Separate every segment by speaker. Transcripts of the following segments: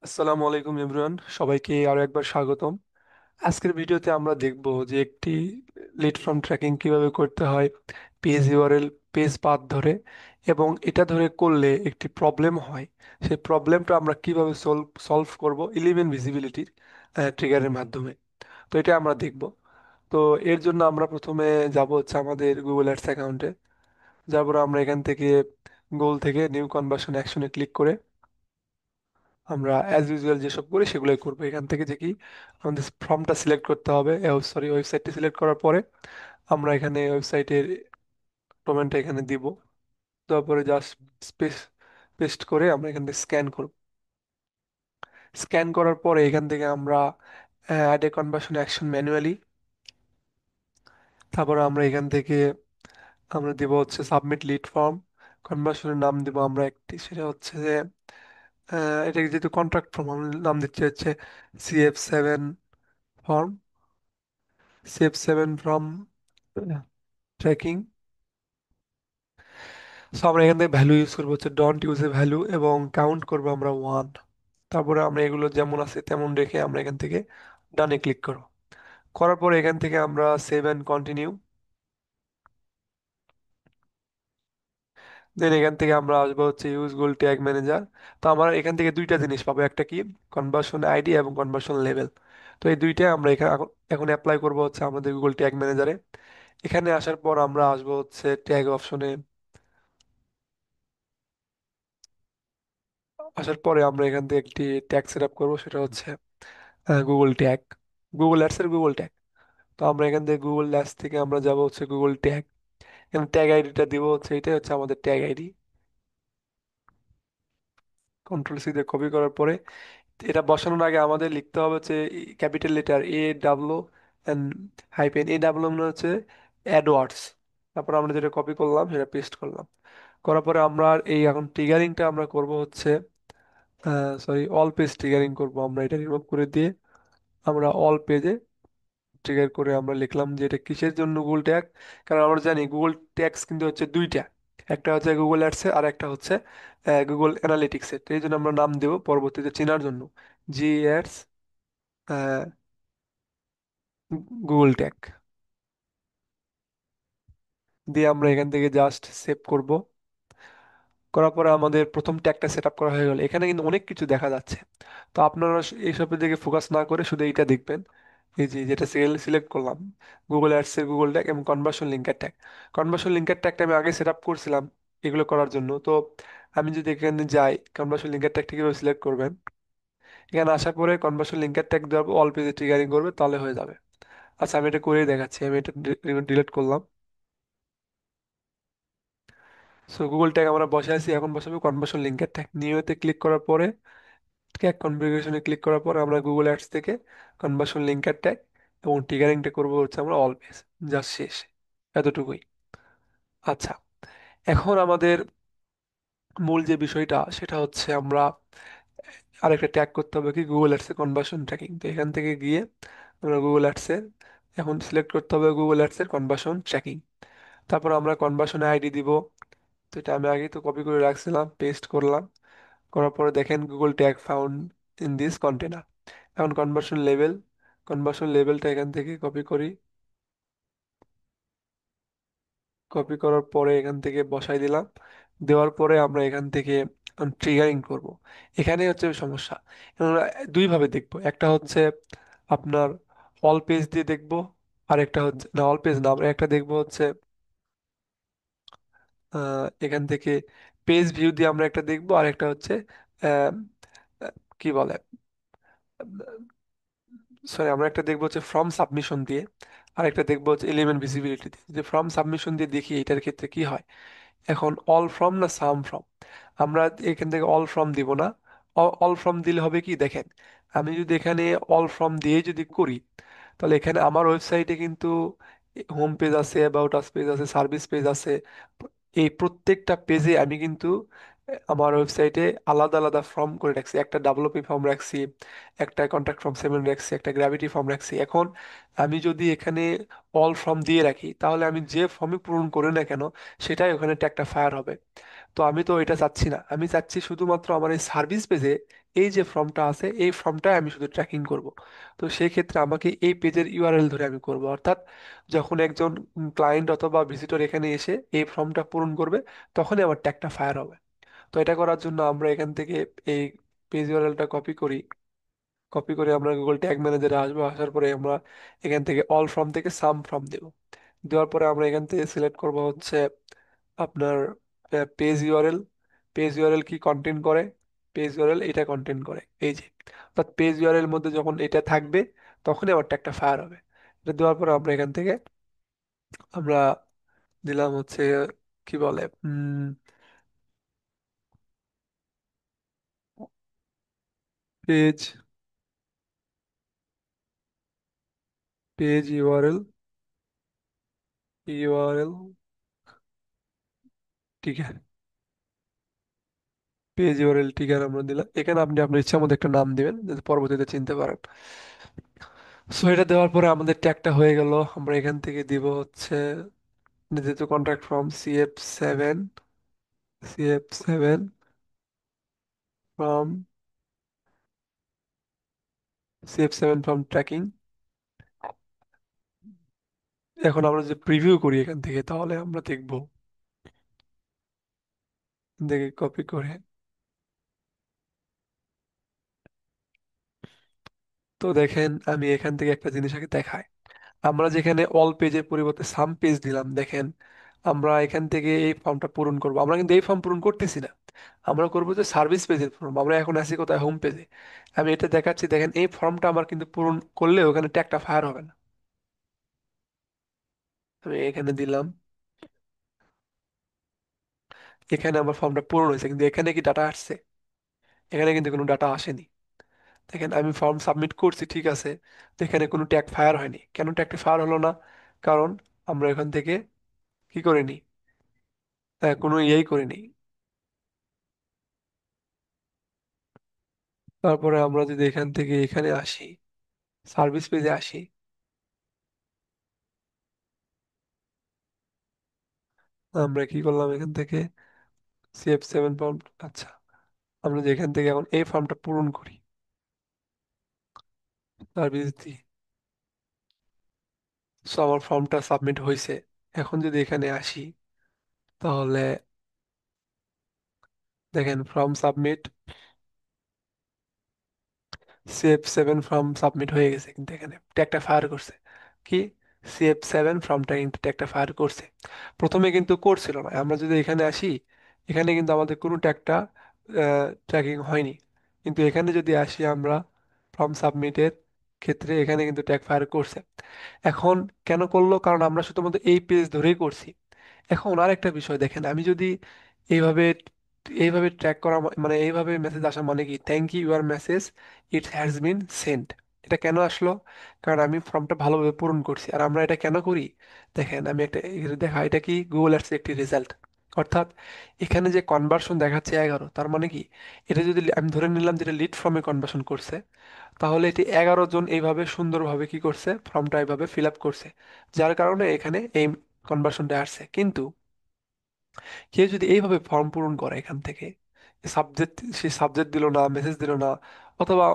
Speaker 1: আসসালামু আলাইকুম এভরিওয়ান, সবাইকে আরো একবার স্বাগতম। আজকের ভিডিওতে আমরা দেখব যে একটি লিড ফর্ম ট্র্যাকিং কিভাবে করতে হয় পেজ ইউআরএল, পেজ পাথ ধরে, এবং এটা ধরে করলে একটি প্রবলেম হয়। সেই প্রবলেমটা আমরা কিভাবে সলভ করব এলিমেন্ট ভিজিবিলিটির ট্রিগারের মাধ্যমে। তো এটা আমরা দেখব। তো এর জন্য আমরা প্রথমে যাব হচ্ছে আমাদের গুগল অ্যাডস অ্যাকাউন্টে। যারপর আমরা এখান থেকে গুগল থেকে নিউ কনভার্সন অ্যাকশনে ক্লিক করে আমরা অ্যাজ ইউজুয়াল যেসব করি সেগুলোই করবো। এখান থেকে যে কি আমাদের ফর্মটা সিলেক্ট করতে হবে, সরি, ওয়েবসাইটটি সিলেক্ট করার পরে আমরা এখানে ওয়েবসাইটের ডোমেনটা এখানে দিব। তারপরে জাস্ট স্পেস পেস্ট করে আমরা এখান থেকে স্ক্যান করব। স্ক্যান করার পরে এখান থেকে আমরা add a conversion action manually. তারপরে আমরা এখান থেকে আমরা দিব হচ্ছে সাবমিট লিড ফর্ম। কনভার্সনের নাম দিব আমরা একটি, সেটা হচ্ছে যে এটাকে যেহেতু কন্ট্রাক্ট ফর্ম, আমরা নাম দিচ্ছি হচ্ছে CF7 form, CF7 form tracking. So আমরা এখান থেকে ভ্যালু ইউজ করবো হচ্ছে ডন্ট ইউজ এ ভ্যালু, এবং কাউন্ট করবো আমরা 1। তারপরে আমরা এগুলো যেমন আছে তেমন রেখে আমরা এখান থেকে ডানে ক্লিক করব। করার পরে এখান থেকে আমরা সেভ অ্যান্ড কন্টিনিউ। দেন এখান থেকে আমরা আসবো হচ্ছে ইউজ গুগল ট্যাগ ম্যানেজার। তো আমরা এখান থেকে দুইটা জিনিস পাবো, একটা কি কনভার্সন আইডি এবং কনভার্সন লেভেল। তো এই দুইটা আমরা এখানে এখন এখন অ্যাপ্লাই করবো হচ্ছে আমাদের গুগল ট্যাগ ম্যানেজারে। এখানে আসার পর আমরা আসবো হচ্ছে ট্যাগ অপশনে। আসার পরে আমরা এখান থেকে একটি ট্যাগ সেট আপ করবো, সেটা হচ্ছে গুগল ট্যাগ, গুগল অ্যাডস এর গুগল ট্যাগ। তো আমরা এখান থেকে গুগল অ্যাডস থেকে আমরা যাব হচ্ছে গুগল ট্যাগ। এখানে ট্যাগ আইডিটা দিব হচ্ছে, এটাই হচ্ছে আমাদের ট্যাগ আইডি। কন্ট্রোল সি দিয়ে কপি করার পরে এটা বসানোর আগে আমাদের লিখতে হবে হচ্ছে capital letter AW and hyphen AW মানে হচ্ছে অ্যাডওয়ার্ডস। তারপর আমরা যেটা কপি করলাম সেটা পেস্ট করলাম। করার পরে আমরা এই এখন ট্রিগারিংটা আমরা করব হচ্ছে, সরি, অল পেজ ট্রিগারিং করব। আমরা এটা রিমুভ করে দিয়ে আমরা অল পেজে ট্রিগার করে আমরা লিখলাম যে এটা কিসের জন্য গুগল ট্যাগ। কারণ আমরা জানি গুগল ট্যাগস কিন্তু হচ্ছে দুইটা, একটা হচ্ছে গুগল অ্যাডসের আর একটা হচ্ছে গুগল অ্যানালিটিক্সের। এই জন্য আমরা নাম দেবো পরবর্তীতে চেনার জন্য জি অ্যাডস গুগল ট্যাগ দিয়ে আমরা এখান থেকে জাস্ট সেভ করব। করার পরে আমাদের প্রথম ট্যাগটা সেট আপ করা হয়ে গেল। এখানে কিন্তু অনেক কিছু দেখা যাচ্ছে। তো আপনারা এইসবের দিকে ফোকাস না করে শুধু এইটা দেখবেন, এই যে যেটা সিলেক্ট করলাম গুগল অ্যাডস এর গুগল ট্যাগ এবং কনভার্সন লিঙ্কের ট্যাগ। কনভার্সন লিঙ্কের ট্যাগটা আমি আগে সেট আপ করছিলাম এগুলো করার জন্য। তো আমি যদি এখানে যাই, কনভার্সন লিঙ্কের ট্যাগটা কিভাবে সিলেক্ট করবেন, এখানে আসার পরে কনভার্সন লিঙ্কের ট্যাগ দেওয়ার পর অল পেজে ট্রিগারিং করবে, তাহলে হয়ে যাবে। আচ্ছা, আমি এটা করেই দেখাচ্ছি। আমি এটা ডিলিট করলাম। সো গুগল ট্যাগ আমরা বসাইছি, এখন বসাবো কনভার্সন লিঙ্কের ট্যাগ। নিউতে ক্লিক করার পরে ট্যাগ কনফিগারেশনে ক্লিক করার পরে আমরা গুগল অ্যাডস থেকে কনভার্সন লিঙ্কের ট্যাগ এবং টিকারিংটা করবো হচ্ছে আমরা অল পেজ। জাস্ট শেষ, এতটুকুই। আচ্ছা, এখন আমাদের মূল যে বিষয়টা সেটা হচ্ছে আমরা আরেকটা ট্যাগ করতে হবে কি গুগল অ্যাডসে কনভার্সন ট্র্যাকিং। তো এখান থেকে গিয়ে আমরা গুগল অ্যাডসের এখন সিলেক্ট করতে হবে গুগল অ্যাডসের কনভার্সন ট্র্যাকিং। তারপর আমরা কনভার্সন আইডি দিব। তো এটা আমি আগেই তো কপি করে রাখছিলাম, পেস্ট করলাম। করার পরে দেখেন Google tag found in this container. এখন কনভার্সন লেভেলটা এখান থেকে কপি করি। কপি করার পরে এখান থেকে বসাই দিলাম। দেওয়ার পরে আমরা এখান থেকে ট্রিগারিং করব। এখানে হচ্ছে সমস্যা। আমরা দুইভাবে দেখব, একটা হচ্ছে আপনার অল পেজ দিয়ে দেখব, আর একটা হচ্ছে না, অল পেজ না, আমরা একটা দেখব হচ্ছে এখান থেকে পেজ ভিউ দিয়ে আমরা একটা দেখব, আর একটা হচ্ছে আহ, আহ, কি বলে, সরি, আমরা একটা দেখবো হচ্ছে ফ্রম সাবমিশন দিয়ে, আর একটা দেখবো হচ্ছে এলিমেন্ট ভিজিবিলিটি দিয়ে। যে ফ্রম সাবমিশন দিয়ে দেখি এটার ক্ষেত্রে কি হয়। এখন অল ফ্রম না সাম ফ্রম, আমরা এখান থেকে অল ফ্রম দিব না। অল ফ্রম দিলে হবে কি দেখেন, আমি যদি এখানে অল ফ্রম দিয়ে যদি করি, তাহলে এখানে আমার ওয়েবসাইটে কিন্তু হোম পেজ আছে, অ্যাবাউট আস পেজ আছে, সার্ভিস পেজ আছে। এই প্রত্যেকটা পেজে আমি কিন্তু আমার ওয়েবসাইটে আলাদা আলাদা ফর্ম করে রাখছি। একটা ডেভেলপিং ফর্ম রাখছি, একটা কন্ট্যাক্ট ফর্ম 7 রাখছি, একটা গ্র্যাভিটি ফর্ম রাখছি। এখন আমি যদি এখানে অল ফর্ম দিয়ে রাখি, তাহলে আমি যে ফর্মই পূরণ করি না কেন সেটাই ওখানে ট্যাগটা ফায়ার হবে। তো আমি তো এটা চাচ্ছি না, আমি চাচ্ছি শুধুমাত্র আমার এই সার্ভিস পেজে এই যে ফর্মটা আছে এই ফর্মটাই আমি শুধু ট্র্যাকিং করব। তো সেই ক্ষেত্রে আমাকে এই পেজের ইউআরএল ধরে আমি করব, অর্থাৎ যখন একজন ক্লায়েন্ট অথবা ভিজিটর এখানে এসে এই ফর্মটা পূরণ করবে তখনই আমার ট্যাগটা ফায়ার হবে। তো এটা করার জন্য আমরা এখান থেকে এই পেজ ইউআরএলটা কপি করি। কপি করে আমরা গুগল ট্যাগ ম্যানেজারে আসবো, আসার পরে আমরা এখান থেকে অল ফ্রম থেকে সাম ফ্রম দেব। দেওয়ার পরে আমরা এখান থেকে সিলেক্ট করব হচ্ছে আপনার পেজ ইউআরএল। পেজ ইউআরএল কি কন্টেন্ট করে? পেজ ইউআরএল এটা কন্টেন্ট করে, এই যে অর্থাৎ পেজ ইউআরএল মধ্যে যখন এটা থাকবে তখনই আমার ট্যাগটা ফায়ার হবে। এটা দেওয়ার পরে আমরা এখান থেকে আমরা দিলাম হচ্ছে কি বলে পেজ পেজ ইউআরএল ইউআরএল ঠিক আছে। পেজ ইউআরএল ঠিকানা আমরা দিলাম, এখানে আপনি আপনার ইচ্ছা মতো একটা নাম দিবেন যাতে পরবর্তীতে চিনতে পারেন। সো এটা দেওয়ার পরে আমাদের ট্যাগটা হয়ে গেল। আমরা এখান থেকে দিব হচ্ছে যেহেতু contract from CF7 from CF7 from tracking. এখন আমরা যে প্রিভিউ করি এখান থেকে তাহলে আমরা দেখব, দেখে কপি করে। তো দেখেন আমি এখান থেকে একটা জিনিস আগে দেখাই। আমরা যেখানে অল পেজের পরিবর্তে সাম পেজ দিলাম, দেখেন আমরা এখান থেকে এই ফর্মটা পূরণ করব। আমরা কিন্তু এই ফর্ম পূরণ করতেছি না, আমরা করবো যে সার্ভিস পেজের ফর্ম। আমরা এখন আছি কোথায়? হোম পেজে। আমি এটা দেখাচ্ছি, দেখেন এই ফর্মটা আমার কিন্তু পূরণ করলে ওখানে ট্যাগটা ফায়ার হবে না। আমি এখানে দিলাম, এখানে আমার ফর্মটা পূরণ হয়েছে, কিন্তু এখানে কি ডাটা আসছে? এখানে কিন্তু কোনো ডাটা আসেনি। দেখেন আমি ফর্ম সাবমিট করছি ঠিক আছে, তো এখানে কোনো ট্যাগ ফায়ার হয়নি। কেন ট্যাগটা ফায়ার হলো না? কারণ আমরা এখান থেকে কি করিনি, কোনো ইয়েই করিনি। তারপরে আমরা যদি এখান থেকে এখানে আসি, সার্ভিস পেজে আসি, আমরা কি করলাম এখান থেকে CF7 ফর্ম, আচ্ছা আমরা যে এখান থেকে এখন এই ফর্মটা পূরণ করি, সার্ভিস দিই। সো আমার ফর্মটা সাবমিট হয়েছে। এখন যদি এখানে আসি তাহলে দেখেন form submit, CF7 form submit হয়ে গেছে, কিন্তু এখানে ট্যাগটা ফায়ার করছে কি? CF7 ফর্মটা কিন্তু ট্যাগটা ফায়ার করছে। প্রথমে কিন্তু করছিল না। আমরা যদি এখানে আসি, এখানে কিন্তু আমাদের কোনো ট্যাগটা ট্র্যাকিং হয়নি। কিন্তু এখানে যদি আসি আমরা ফর্ম সাবমিটের ক্ষেত্রে, এখানে কিন্তু ট্যাগ ফায়ার করছে। এখন কেন করলো? কারণ আমরা শুধুমাত্র এই পেজ ধরেই করছি। এখন আর একটা বিষয় দেখেন, আমি যদি এইভাবে এইভাবে ট্র্যাক করা মানে এইভাবে মেসেজ আসা মানে কি, thank you your message it has been sent. এটা কেন আসলো? কারণ আমি ফর্মটা ভালোভাবে পূরণ করছি। আর আমরা এটা কেন করি? দেখেন আমি একটা দেখা, এটা কি গুগল অ্যাডসের একটি রেজাল্ট। অর্থাৎ এখানে যে কনভার্সন দেখাচ্ছে 11, তার মানে কি, এটা যদি আমি ধরে নিলাম যেটা লিড ফর্মে কনভার্সন করছে, তাহলে এটি 11 জন এইভাবে সুন্দরভাবে কি করছে, ফর্মটা এইভাবে ফিল আপ করছে, যার কারণে এখানে এই কনভার্সনটা আসছে। কিন্তু কেউ যদি এইভাবে ফর্ম পূরণ করে এখান থেকে, সাবজেক্ট, সে সাবজেক্ট দিল না, মেসেজ দিল না, অথবা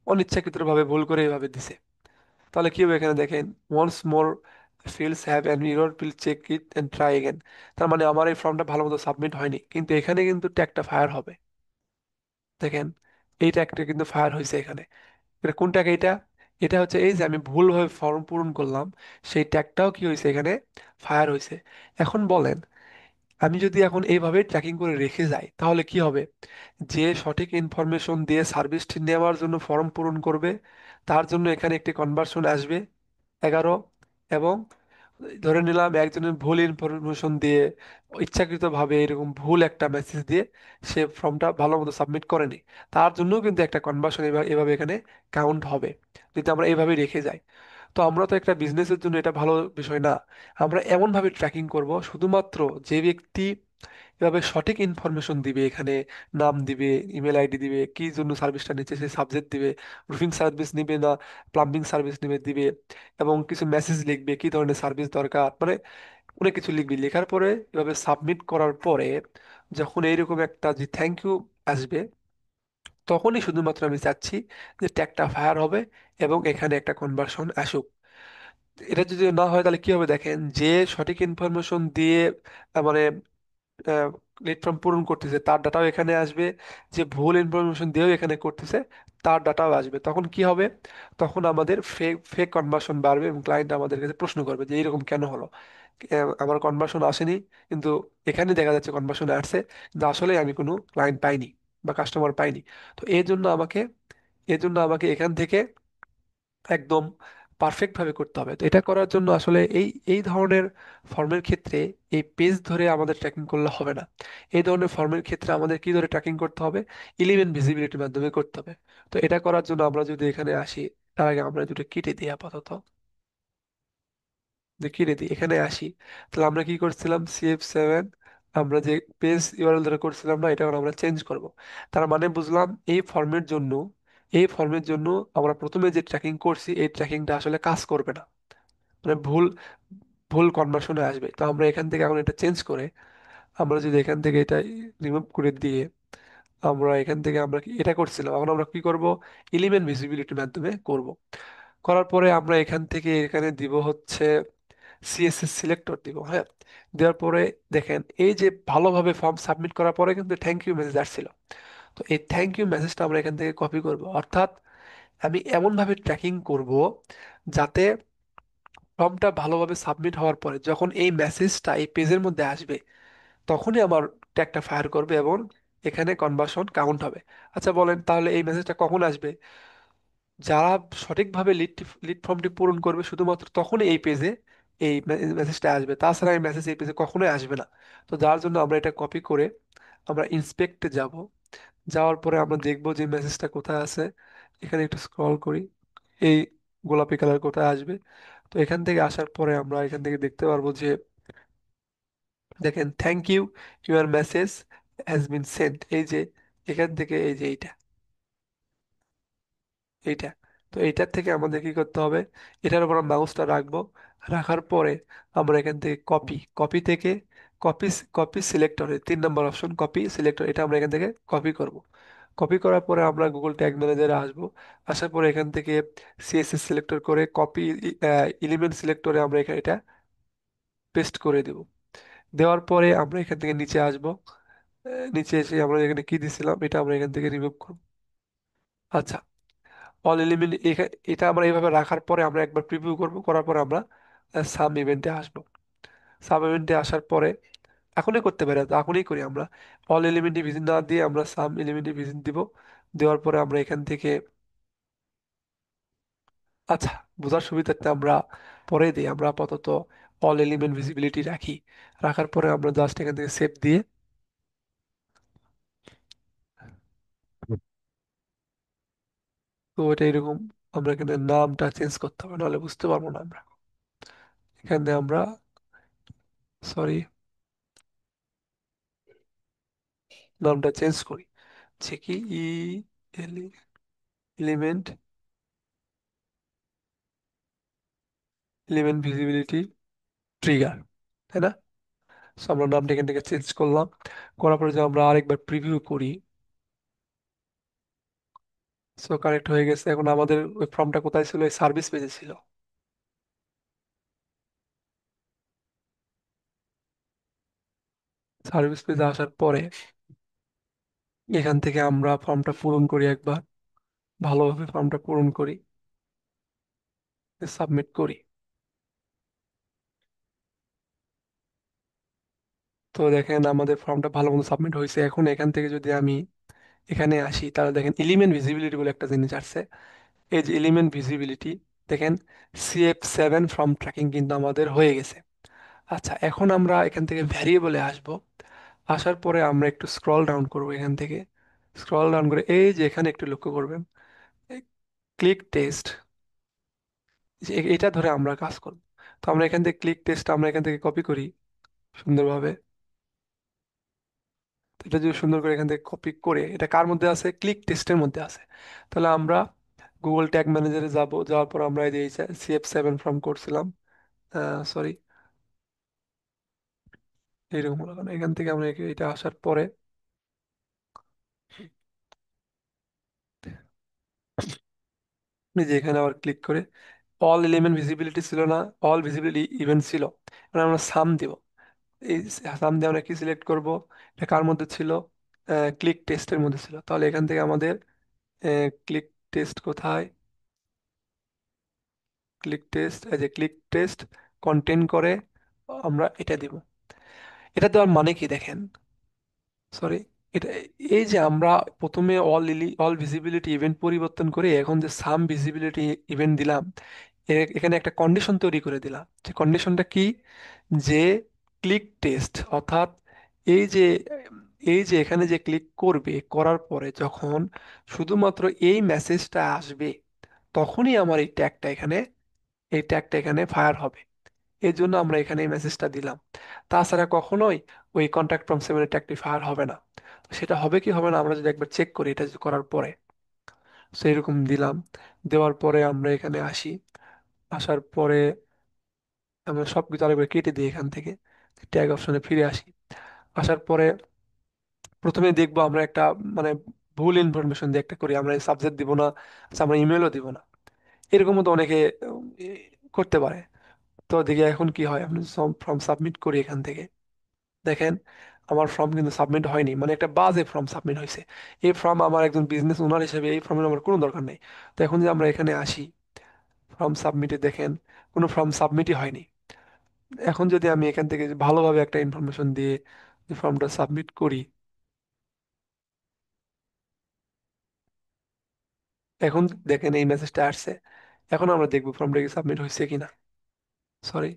Speaker 1: অনিচ্ছাকৃতভাবে ভুল করে এইভাবে দিছে, তাহলে কি হবে? এখানে দেখেন once more fields have an error, please check it and try again. তার মানে আমার এই ফর্মটা ভালো মতো সাবমিট হয়নি, কিন্তু এখানে কিন্তু ট্যাগটা ফায়ার হবে। দেখেন এই ট্যাগটা কিন্তু ফায়ার হয়েছে এখানে। এটা কোন ট্যাগ? এটা এটা হচ্ছে এই যে আমি ভুলভাবে ফর্ম পূরণ করলাম, সেই ট্যাগটাও কি হয়েছে এখানে, ফায়ার হয়েছে। এখন বলেন, আমি যদি এখন এইভাবে ট্র্যাকিং করে রেখে যাই তাহলে কি হবে? যে সঠিক ইনফরমেশন দিয়ে সার্ভিসটি নেওয়ার জন্য ফর্ম পূরণ করবে, তার জন্য এখানে একটি কনভার্সন আসবে 11। এবং ধরে নিলাম একজনের ভুল ইনফরমেশন দিয়ে, ইচ্ছাকৃতভাবে এরকম ভুল একটা মেসেজ দিয়ে সে ফর্মটা ভালো মতো সাবমিট করেনি, তার জন্যও কিন্তু একটা কনভার্সন এভাবে এভাবে এখানে কাউন্ট হবে, যদি আমরা এইভাবে রেখে যাই। তো আমরা তো একটা বিজনেসের জন্য এটা ভালো বিষয় না। আমরা এমনভাবে ট্র্যাকিং করব শুধুমাত্র যে ব্যক্তি এভাবে সঠিক ইনফরমেশন দিবে, এখানে নাম দিবে, ইমেল আইডি দিবে, কি জন্য সার্ভিসটা নিচ্ছে সে সাবজেক্ট দিবে, রুফিং সার্ভিস নিবে না প্লাম্বিং সার্ভিস নিবে দিবে, এবং কিছু মেসেজ লিখবে কি ধরনের সার্ভিস দরকার, মানে অনেক কিছু লিখবি। লেখার পরে এভাবে সাবমিট করার পরে যখন এইরকম একটা যে থ্যাংক ইউ আসবে, তখনই শুধুমাত্র আমি চাচ্ছি যে ট্যাগটা ফায়ার হবে এবং এখানে একটা কনভার্সন আসুক। এটা যদি না হয় তাহলে কি হবে দেখেন, যে সঠিক ইনফরমেশন দিয়ে মানে লিড ফর্ম পূরণ করতেছে তার ডাটাও এখানে আসবে, যে ভুল ইনফরমেশন দিয়েও এখানে করতেছে তার ডাটাও আসবে। তখন কি হবে, তখন আমাদের ফেক ফেক কনভার্সন বাড়বে এবং ক্লায়েন্ট আমাদের কাছে প্রশ্ন করবে যে এরকম কেন হলো, আমার কনভার্সন আসেনি কিন্তু এখানে দেখা যাচ্ছে কনভার্সন আসছে, কিন্তু আসলে আমি কোনো ক্লায়েন্ট পাইনি বা কাস্টমার পাইনি। তো এই জন্য আমাকে এখান থেকে একদম পারফেক্ট ভাবে করতে হবে। তো এটা করার জন্য আসলে এই এই ধরনের ফর্মের ক্ষেত্রে এই পেজ ধরে আমাদের ট্র্যাকিং করলে হবে না। এই ধরনের ফর্মের ক্ষেত্রে আমাদের কি ধরে ট্র্যাকিং করতে হবে, এলিমেন্ট ভিজিবিলিটির মাধ্যমে করতে হবে। তো এটা করার জন্য আমরা যদি এখানে আসি, তার আগে আমরা দুটো কেটে দিই আপাতত, কেটে দিই এখানে আসি। তাহলে আমরা কি করছিলাম, CF7 আমরা যে পেজ ইউআরএল ধরে করছিলাম না, এটা এখন আমরা চেঞ্জ করব। তার মানে বুঝলাম এই ফর্মের জন্য আমরা প্রথমে যে ট্র্যাকিং করছি এই ট্র্যাকিংটা আসলে কাজ করবে না, মানে ভুল ভুল কনভার্সনে আসবে। তো আমরা এখান থেকে এখন এটা চেঞ্জ করে, আমরা যদি এখান থেকে এটা রিমুভ করে দিয়ে আমরা এখান থেকে আমরা এটা করছিলাম, এখন আমরা কি করব, এলিমেন্ট ভিজিবিলিটির মাধ্যমে করব। করার পরে আমরা এখান থেকে এখানে দিব হচ্ছে সিএসএস সিলেক্টর দিব, হ্যাঁ। দেওয়ার পরে দেখেন এই যে ভালোভাবে ফর্ম সাবমিট করার পরে কিন্তু থ্যাংক ইউ মেসেজ আসছিল। তো এই থ্যাংক ইউ মেসেজটা আমরা এখান থেকে কপি করব, অর্থাৎ আমি এমনভাবে ট্র্যাকিং করব যাতে ফর্মটা ভালোভাবে সাবমিট হওয়ার পরে যখন এই মেসেজটা এই পেজের মধ্যে আসবে তখনই আমার ট্যাগটা ফায়ার করবে এবং এখানে কনভার্সন কাউন্ট হবে। আচ্ছা বলেন তাহলে এই মেসেজটা কখন আসবে, যারা সঠিকভাবে লিড ফর্মটি পূরণ করবে শুধুমাত্র তখনই এই পেজে এই মেসেজটা আসবে, তাছাড়া এই মেসেজ এই পেজে কখনোই আসবে না। তো যার জন্য আমরা এটা কপি করে আমরা ইন্সপেক্টে যাব। যাওয়ার পরে আমরা দেখব যে মেসেজটা কোথায় আছে। এখানে একটু স্ক্রল করি, এই গোলাপি কালার কোথায় আসবে। তো এখান থেকে আসার পরে আমরা এখান থেকে দেখতে পারবো যে দেখেন thank you, your message has been sent, এই যে এখান থেকে এই যে এইটা। তো এইটার থেকে আমাদের কি করতে হবে, এটার উপর মাউসটা রাখবো, রাখার পরে আমরা এখান থেকে কপি কপি থেকে কপি কপি সিলেক্টরে 3 নম্বর অপশন কপি সিলেক্টর, এটা আমরা এখান থেকে কপি করব। কপি করার পরে আমরা গুগল ট্যাগ ম্যানেজারে আসবো। আসার পরে এখান থেকে সিএসএস সিলেক্টর করে কপি এলিমেন্ট সিলেক্টরে আমরা এখানে এটা পেস্ট করে দেব। দেওয়ার পরে আমরা এখান থেকে নিচে আসবো। নিচে এসে আমরা এখানে কি দিছিলাম এটা আমরা এখান থেকে রিমুভ করব। আচ্ছা, অল এলিমেন্ট এটা আমরা এইভাবে রাখার পরে আমরা একবার প্রিভিউ করব, করার পরে আমরা সাম ইভেন্টে আসবো। সাব ইভেন্টে আসার পরে এখনই করতে পারি, এখনই করি আমরা। অল এলিমেন্টে ভিজিট না দিয়ে আমরা সাম এলিমেন্টে ভিজিট দিব। দেওয়ার পরে আমরা এখান থেকে আচ্ছা, বোঝার সুবিধার্থে আমরা পরে দিই, আমরা আপাতত অল এলিমেন্ট ভিজিবিলিটি রাখি। রাখার পরে আমরা জাস্ট এখান থেকে সেভ দিয়ে, তো এটা এরকম আমরা এখানে নামটা চেঞ্জ করতে হবে, নাহলে বুঝতে পারবো না আমরা। এখানে আমরা সরি নামটা চেঞ্জ করি, হচ্ছে কি এলিমেন্ট এলিমেন্ট ভিজিবিলিটি ট্রিগার, তাই না? So আমরা নামটা এখান থেকে চেঞ্জ করলাম। করার পরে যে আমরা আরেকবার প্রিভিউ করি, সো কারেক্ট হয়ে গেছে। এখন আমাদের ওই ফর্মটা কোথায় ছিল, এই সার্ভিস পেজে ছিল। সার্ভিস পেজে আসার পরে এখান থেকে আমরা ফর্মটা পূরণ করি একবার, ভালোভাবে ফর্মটা পূরণ করি, সাবমিট করি। তো দেখেন আমাদের ফর্মটা ভালো মতো সাবমিট হয়েছে। এখন এখান থেকে যদি আমি এখানে আসি তাহলে দেখেন এলিমেন্ট ভিজিবিলিটি বলে একটা জিনিস আসছে। এই যে এলিমেন্ট ভিজিবিলিটি, দেখেন CF7 ফর্ম ট্র্যাকিং কিন্তু আমাদের হয়ে গেছে। আচ্ছা, এখন আমরা এখান থেকে ভ্যারিয়েবলে আসব। আসার পরে আমরা একটু স্ক্রল ডাউন করব, এখান থেকে স্ক্রল ডাউন করে এই যে এখানে একটু লক্ষ্য করবেন ক্লিক টেস্ট, এটা ধরে আমরা কাজ করব। তো আমরা এখান থেকে ক্লিক টেস্ট আমরা এখান থেকে কপি করি সুন্দরভাবে। তো এটা যদি সুন্দর করে এখান থেকে কপি করে, এটা কার মধ্যে আছে, ক্লিক টেস্টের মধ্যে আছে। তাহলে আমরা গুগল ট্যাগ ম্যানেজারে যাব, যাওয়ার পর আমরা এই যে CF7 ফর্ম করছিলাম, সরি এইরকম হলো কেন, এখান থেকে আমরা এটা আসার পরে এই যে এখানে আবার ক্লিক করে অল এলিমেন্ট ভিজিবিলিটি ছিল না, অল ভিজিবিলিটি ইভেন্ট ছিল। এবার আমরা সাম দিব। এই সাম দিয়ে আমরা কি সিলেক্ট করব? এটা কার মধ্যে ছিল? ক্লিক টেস্টের মধ্যে ছিল। তাহলে এখান থেকে আমাদের ক্লিক টেস্ট কোথায়? ক্লিক টেস্ট, এই যে ক্লিক টেস্ট কন্টেন্ট করে আমরা এটা দিব। এটা দেওয়ার মানে কি দেখেন, সরি, এটা এই যে আমরা প্রথমে অল ভিজিবিলিটি ইভেন্ট পরিবর্তন করে এখন যে সাম ভিজিবিলিটি ইভেন্ট দিলাম, এখানে একটা কন্ডিশন তৈরি করে দিলাম। যে কন্ডিশনটা কি? যে ক্লিক টেস্ট অর্থাৎ এই যে এই যে এখানে যে ক্লিক করবে, করার পরে যখন শুধুমাত্র এই মেসেজটা আসবে, তখনই আমার এই ট্যাগটা এখানে ফায়ার হবে। এই জন্য আমরা এখানে এই মেসেজটা দিলাম। তাছাড়া কখনোই ওই কন্ট্যাক্ট ফ্রম সেভেনের ট্যাগটি ফায়ার হবে না। তো সেটা হবে কি হবে না আমরা যদি একবার চেক করি, এটা যদি করার পরে সেই রকম দিলাম। দেওয়ার পরে আমরা এখানে আসি, আসার পরে আমরা সব কিছু আরেকবার কেটে দিই এখান থেকে, ট্যাগ অপশনে ফিরে আসি। আসার পরে প্রথমে দেখবো আমরা একটা মানে ভুল ইনফরমেশন দিয়ে একটা করি, আমরা সাবজেক্ট দিব না, আচ্ছা আমরা ইমেলও দিব না। এরকমও তো অনেকে ই করতে পারে। তো দেখি এখন কি হয়, আপনি ফর্ম সাবমিট করি এখান থেকে। দেখেন আমার ফর্ম কিন্তু সাবমিট হয়নি, মানে একটা বাজে ফর্ম সাবমিট হয়েছে। এই ফর্ম আমার একজন বিজনেস ওনার হিসেবে এই ফর্মের আমার কোনো দরকার নেই। তো এখন যে আমরা এখানে আসি ফর্ম সাবমিটে, দেখেন কোনো ফর্ম সাবমিটই হয়নি। এখন যদি আমি এখান থেকে যে ভালোভাবে একটা ইনফরমেশন দিয়ে যে ফর্মটা সাবমিট করি, এখন দেখেন এই মেসেজটা আসছে। এখন আমরা দেখবো ফর্মটা কি সাবমিট হয়েছে কিনা। সরি,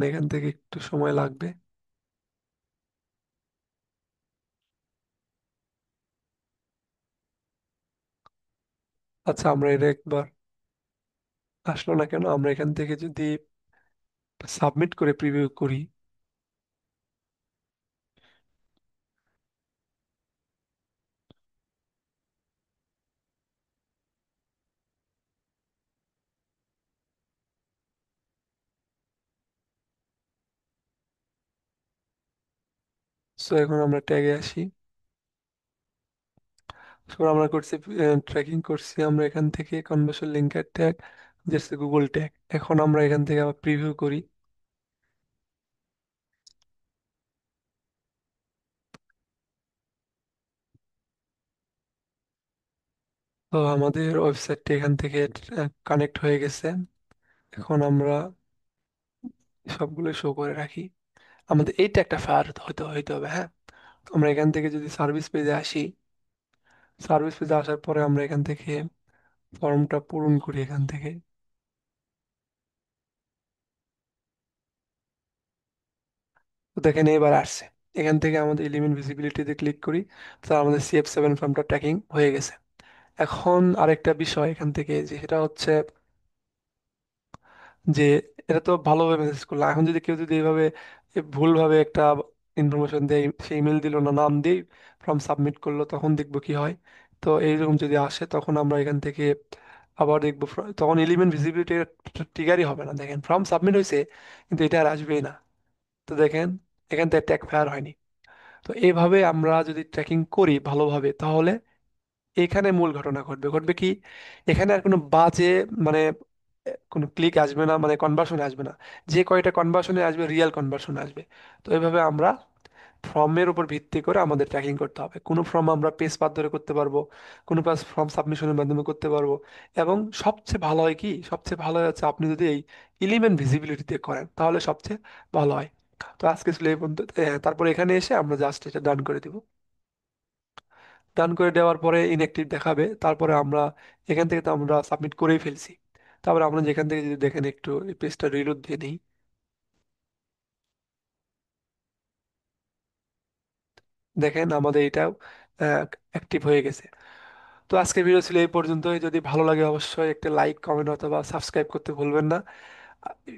Speaker 1: এখান থেকে একটু সময় লাগবে। আচ্ছা আমরা এটা একবার আসলো না কেন, আমরা এখান থেকে যদি সাবমিট করে প্রিভিউ করি। সো এখন আমরা ট্যাগে আসি। সো আমরা করছি ট্র্যাকিং করছি আমরা এখান থেকে কনভার্সন লিঙ্কের ট্যাগ, যেটা গুগল ট্যাগ। এখন আমরা এখান থেকে আবার প্রিভিউ করি। তো আমাদের ওয়েবসাইটটা এখান থেকে কানেক্ট হয়ে গেছে। এখন আমরা সবগুলো শো করে রাখি। আমাদের এইটা একটা ফায়ার হতে হইতে হবে, হ্যাঁ। তো আমরা এখান থেকে যদি সার্ভিস পেজে আসি, সার্ভিস পেজে আসার পরে আমরা এখান থেকে ফর্মটা পূরণ করি এখান থেকে। তো দেখেন এবার আসছে। এখান থেকে আমাদের এলিমেন্ট ভিজিবিলিটিতে ক্লিক করি, তো আমাদের CF7 ফর্মটা ট্র্যাকিং হয়ে গেছে। এখন আরেকটা বিষয় এখান থেকে, যে সেটা হচ্ছে যে এটা তো ভালোভাবে মেসেজ করলাম, এখন যদি কেউ যদি এইভাবে ভুলভাবে একটা ইনফরমেশন দেয়, সে ইমেল দিল না, নাম দিয়ে ফর্ম সাবমিট করলো, তখন দেখবো কি হয়। তো এইরকম যদি আসে তখন আমরা এখান থেকে আবার দেখবো, তখন এলিমেন্ট ভিজিবিলিটি ট্রিগারই হবে না। দেখেন ফর্ম সাবমিট হয়েছে কিন্তু এটা আর আসবেই না। তো দেখেন এখান থেকে ট্যাগ ফায়ার হয়নি। তো এইভাবে আমরা যদি ট্র্যাকিং করি ভালোভাবে, তাহলে এখানে মূল ঘটনা ঘটবে। ঘটবে কি, এখানে আর কোনো বাজে মানে কোনো ক্লিক আসবে না, মানে কনভার্সন আসবে না। যে কয়টা কনভার্সনে আসবে রিয়েল কনভার্সন আসবে। তো এইভাবে আমরা ফর্মের উপর ভিত্তি করে আমাদের ট্র্যাকিং করতে হবে। কোনো ফর্ম আমরা পেজ পাথ ধরে করতে পারবো, কোনো পাস ফর্ম সাবমিশনের মাধ্যমে করতে পারবো। এবং সবচেয়ে ভালো হয় কি, সবচেয়ে ভালো হয় হচ্ছে আপনি যদি এই এলিমেন্ট ভিজিবিলিটিতে করেন, তাহলে সবচেয়ে ভালো হয়। তো আজকে ছিল এই পর্যন্ত। তারপর এখানে এসে আমরা জাস্ট এটা ডান করে দিব। ডান করে দেওয়ার পরে ইনঅ্যাক্টিভ দেখাবে, তারপরে আমরা এখান থেকে তো আমরা সাবমিট করেই ফেলছি। তারপরে আমরা যেখান থেকে যদি দেখেন একটু এই পেজটা রিলোড দিয়ে নিই, দেখেন আমাদের এটা অ্যাক্টিভ হয়ে গেছে। তো আজকের ভিডিও ছিল এই পর্যন্তই। যদি ভালো লাগে অবশ্যই একটা লাইক, কমেন্ট অথবা সাবস্ক্রাইব করতে ভুলবেন না।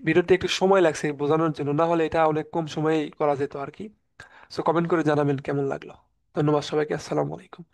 Speaker 1: ভিডিওতে একটু সময় লাগছে বোঝানোর জন্য, না হলে এটা অনেক কম সময়েই করা যেত আর কি। সো কমেন্ট করে জানাবেন কেমন লাগলো। ধন্যবাদ সবাইকে, আসসালামু আলাইকুম।